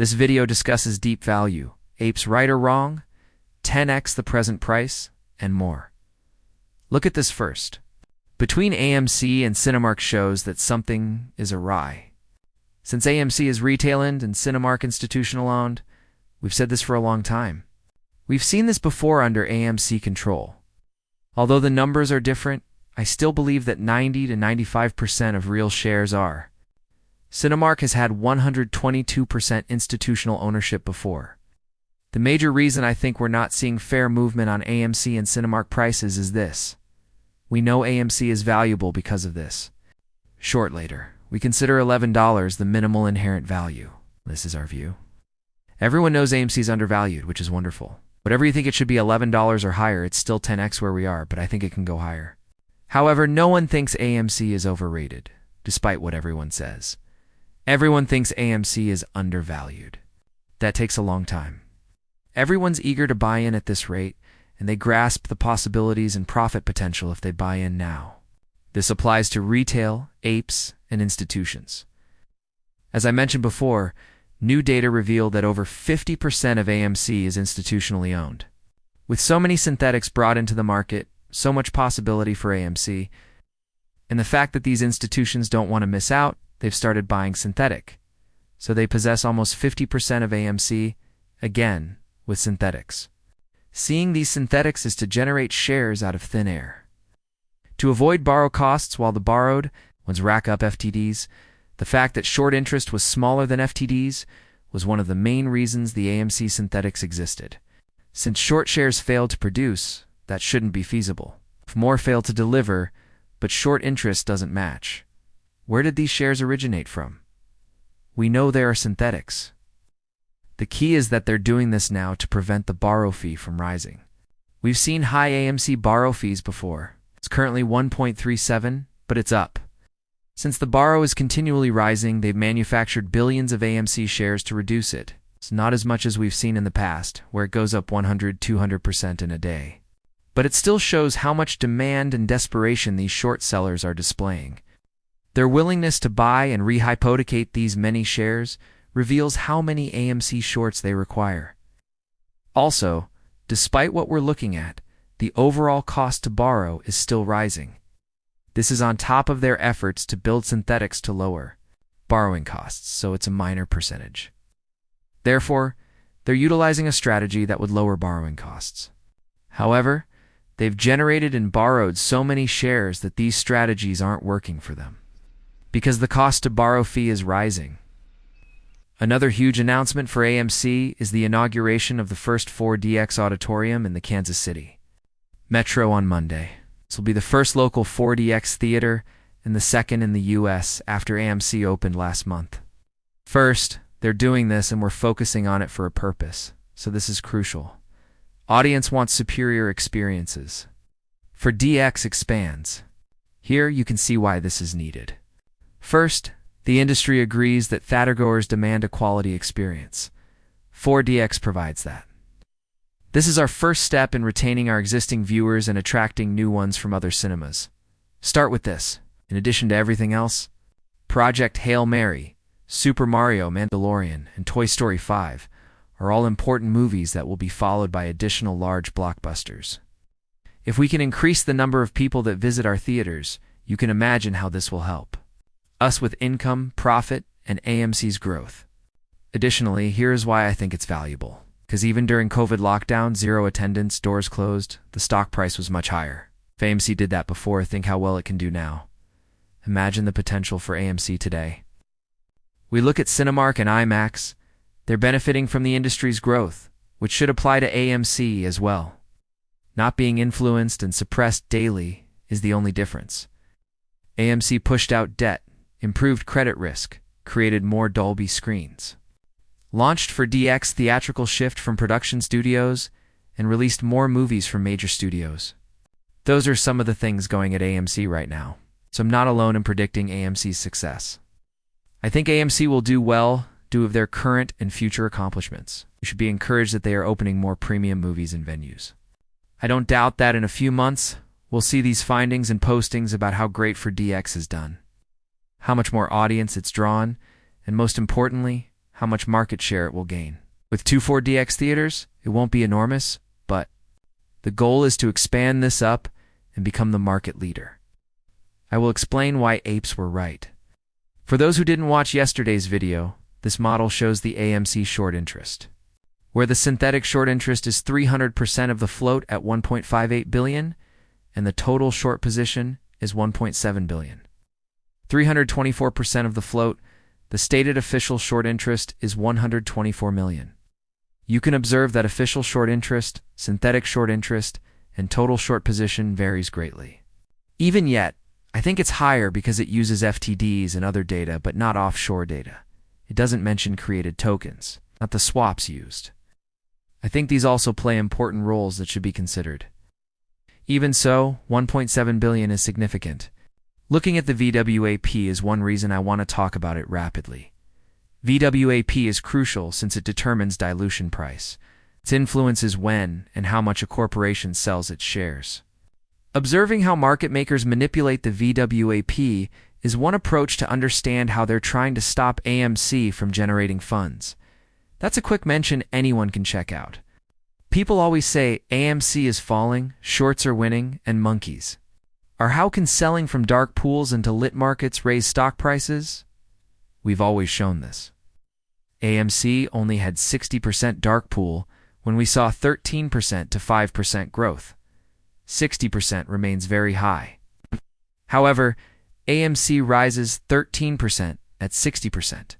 This video discusses deep value, Apes right or wrong, 10x the present price, and more. Look at this first. Between AMC and Cinemark shows that something is awry. Since AMC is retail-owned and Cinemark institutional-owned, we've said this for a long time. We've seen this before under AMC control. Although the numbers are different, I still believe that 90 to 95% of real shares are. Cinemark has had 122% institutional ownership before. The major reason I think we're not seeing fair movement on AMC and Cinemark prices is this. We know AMC is valuable because of this. Short later, we consider $11 the minimal inherent value. This is our view. Everyone knows AMC is undervalued, which is wonderful. Whatever you think it should be $11 or higher, it's still 10x where we are, but I think it can go higher. However, no one thinks AMC is overrated, despite what everyone says. Everyone thinks AMC is undervalued. That takes a long time. Everyone's eager to buy in at this rate, and they grasp the possibilities and profit potential if they buy in now. This applies to retail, Apes, and institutions. As I mentioned before, new data revealed that over 50% of AMC is institutionally owned. With so many synthetics brought into the market, so much possibility for AMC, and the fact that these institutions don't want to miss out, they've started buying synthetic. So they possess almost 50% of AMC, again, with synthetics. Seeing these synthetics is to generate shares out of thin air. To avoid borrow costs while the borrowed ones rack up FTDs, the fact that short interest was smaller than FTDs was one of the main reasons the AMC synthetics existed. Since short shares failed to produce, that shouldn't be feasible. If more fail to deliver, but short interest doesn't match. Where did these shares originate from? We know they are synthetics. The key is that they're doing this now to prevent the borrow fee from rising. We've seen high AMC borrow fees before. It's currently 1.37, but it's up. Since the borrow is continually rising, they've manufactured billions of AMC shares to reduce it. It's not as much as we've seen in the past, where it goes up 100–200% in a day. But it still shows how much demand and desperation these short sellers are displaying. Their willingness to buy and rehypothecate these many shares reveals how many AMC shorts they require. Also, despite what we're looking at, the overall cost to borrow is still rising. This is on top of their efforts to build synthetics to lower borrowing costs, so it's a minor percentage. Therefore, they're utilizing a strategy that would lower borrowing costs. However, they've generated and borrowed so many shares that these strategies aren't working for them, because the cost to borrow fee is rising. Another huge announcement for AMC is the inauguration of the first 4DX auditorium in the Kansas City Metro on Monday. This will be the first local 4DX theater and the second in the US after AMC opened last month. First, they're doing this and we're focusing on it for a purpose, so this is crucial. Audience wants superior experiences. For DX expands. Here you can see why this is needed. First, the industry agrees that theatergoers demand a quality experience. 4DX provides that. This is our first step in retaining our existing viewers and attracting new ones from other cinemas. Start with this. In addition to everything else, Project Hail Mary, Super Mario, Mandalorian, and Toy Story 5 are all important movies that will be followed by additional large blockbusters. If we can increase the number of people that visit our theaters, you can imagine how this will help us with income, profit, and AMC's growth. Additionally, here is why I think it's valuable. Because even during COVID lockdown, zero attendance, doors closed, the stock price was much higher. If AMC did that before, think how well it can do now. Imagine the potential for AMC today. We look at Cinemark and IMAX. They're benefiting from the industry's growth, which should apply to AMC as well. Not being influenced and suppressed daily is the only difference. AMC pushed out debt, improved credit risk, created more Dolby screens, launched for DX theatrical shift from production studios, and released more movies from major studios. Those are some of the things going at AMC right now, so I'm not alone in predicting AMC's success. I think AMC will do well due to their current and future accomplishments. We should be encouraged that they are opening more premium movies and venues. I don't doubt that in a few months, we'll see these findings and postings about how great 4DX has done, how much more audience it's drawn, and most importantly, how much market share it will gain. With 4DX theaters, it won't be enormous, but the goal is to expand this up and become the market leader. I will explain why Apes were right. For those who didn't watch yesterday's video, this model shows the AMC short interest, where the synthetic short interest is 300% of the float at 1.58 billion, and the total short position is 1.7 billion. 324% of the float, the stated official short interest is 124 million. You can observe that official short interest, synthetic short interest, and total short position varies greatly. Even yet, I think it's higher because it uses FTDs and other data, but not offshore data. It doesn't mention created tokens, not the swaps used. I think these also play important roles that should be considered. Even so, 1.7 billion is significant. Looking at the VWAP is one reason I want to talk about it rapidly. VWAP is crucial since it determines dilution price. Its influence is when and how much a corporation sells its shares. Observing how market makers manipulate the VWAP is one approach to understand how they're trying to stop AMC from generating funds. That's a quick mention anyone can check out. People always say AMC is falling, shorts are winning, and monkeys. Or how can selling from dark pools into lit markets raise stock prices? We've always shown this. AMC only had 60% dark pool when we saw 13% to 5% growth. 60% remains very high. However, AMC rises 13% at 60%.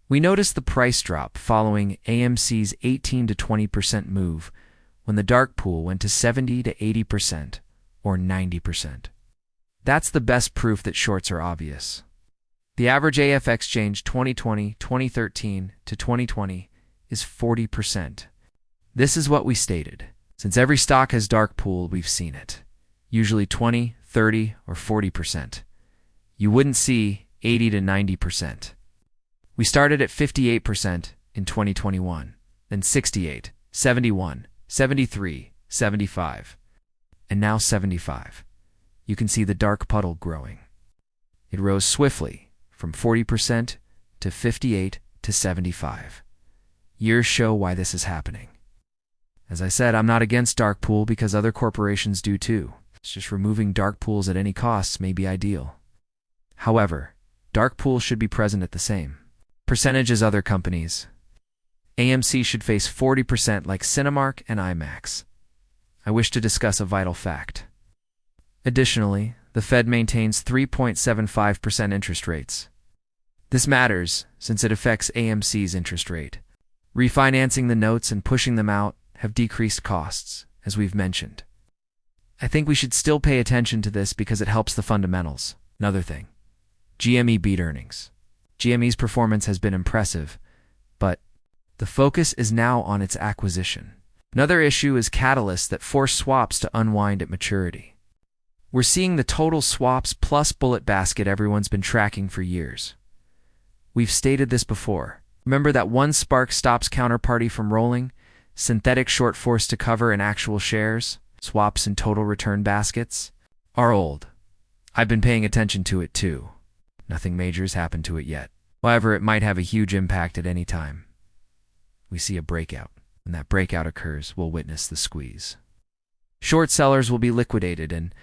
We noticed the price drop following AMC's 18 to 20% move when the dark pool went to 70 to 80% or 90%. That's the best proof that shorts are obvious. The average AF exchange 2020-2013 to 2020 is 40%. This is what we stated. Since every stock has dark pool, we've seen it. Usually 20, 30, or 40%. You wouldn't see 80 to 90%. We started at 58% in 2021, then 68, 71, 73, 75, and now 75. You can see the dark puddle growing. It rose swiftly from 40% to 58 to 75. Years show why this is happening. As I said, I'm not against dark pool because other corporations do too. It's just removing dark pools at any cost may be ideal. However, dark pools should be present at the same percentage as other companies. AMC should face 40% like Cinemark and IMAX. I wish to discuss a vital fact. Additionally, the Fed maintains 3.75% interest rates. This matters since it affects AMC's interest rate. Refinancing the notes and pushing them out have decreased costs, as we've mentioned. I think we should still pay attention to this because it helps the fundamentals. Another thing, GME beat earnings. GME's performance has been impressive, but the focus is now on its acquisition. Another issue is catalysts that force swaps to unwind at maturity. We're seeing the total swaps plus bullet basket everyone's been tracking for years. We've stated this before. Remember that one spark stops counterparty from rolling? Synthetic short forced to cover in actual shares, swaps and total return baskets, are old. I've been paying attention to it too. Nothing major has happened to it yet. However, it might have a huge impact at any time. We see a breakout. When that breakout occurs, we'll witness the squeeze. Short sellers will be liquidated and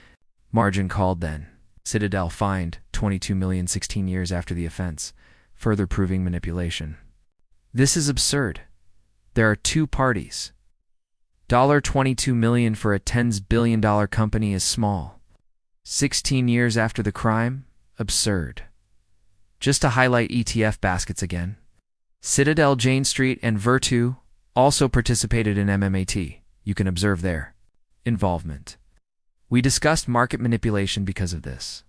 margin called then. Citadel fined 22 million 16 years after the offense, further proving manipulation. This is absurd. There are two parties. $22 million for a $10 billion company is small. 16 years after the crime? Absurd. Just to highlight ETF baskets again, Citadel, Jane Street, and Virtu also participated in MMAT. You can observe their involvement. We discussed market manipulation because of this.